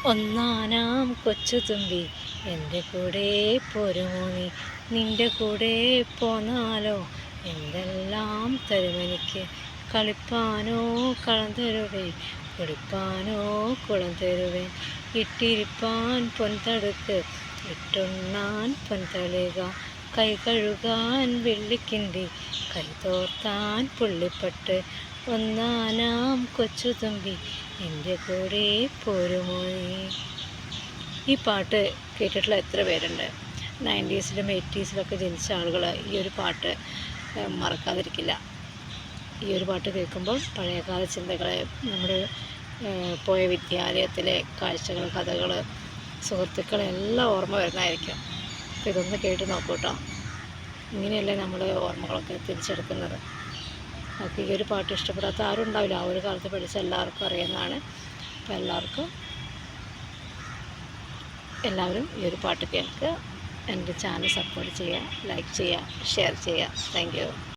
ഒന്നാനാം കൊച്ചുതുമ്പി എൻ്റെ കൂടെ പോരുമോ നീ, നിൻ്റെ കൂടെ പോന്നാലോ എന്തെല്ലാം തരുമെനിക്ക്. കളിപ്പാനോ കളം തരുവേൻ, കുളിപ്പാനോ കുളം തരുവേൻ, ഇട്ടിരിപ്പാൻ പൊൻതടുക്ക്, ഇട്ടുണ്ണാൻ പൊൻതളിക, കൈ കഴുകാൻ വെള്ളിക്കിണ്ടി, കൈ തോർത്താൻ പുള്ളിപ്പട്ട്. ഒന്നാനാം കൊച്ചുതുമ്പി എൻ്റെ കൂടെ പോരുമോ നീ. ഈ പാട്ട് കേട്ടിട്ടുള്ള എത്ര പേരുണ്ട്? 90s-ലും 80s-ലൊക്കെ ജനിച്ച ആളുകൾ ഈ ഒരു പാട്ട് മറക്കാതിരിക്കില്ല. ഈ ഒരു പാട്ട് കേൾക്കുമ്പോൾ പഴയകാല ചിന്തകൾ, നമ്മുടെ പോയ വിദ്യാലയത്തിലെ കാഴ്ചകൾ, കഥകൾ, സുഹൃത്തുക്കളെല്ലാം ഓർമ്മ വരുന്നതായിരിക്കും. അപ്പോൾ ഇതൊന്ന് കേട്ട് നോക്കൂ കേട്ടോ. ഇങ്ങനെയല്ലേ നമ്മൾ ഓർമ്മകളൊക്കെ തിരിച്ചെടുക്കുന്നത്. അപ്പോൾ ഈ ഒരു പാട്ട് ഇഷ്ടപ്പെടാത്ത ആരും ഉണ്ടാവില്ല. ആ ഒരു കാലത്ത് പഠിച്ച എല്ലാവർക്കും അറിയുന്നതാണ്. അപ്പോൾ എല്ലാവരും ഈ ഒരു പാട്ട് കേൾക്കുക. എൻ്റെ ചാനൽ സപ്പോർട്ട് ചെയ്യുക, ലൈക്ക് ചെയ്യുക, ഷെയർ ചെയ്യുക. Thank you.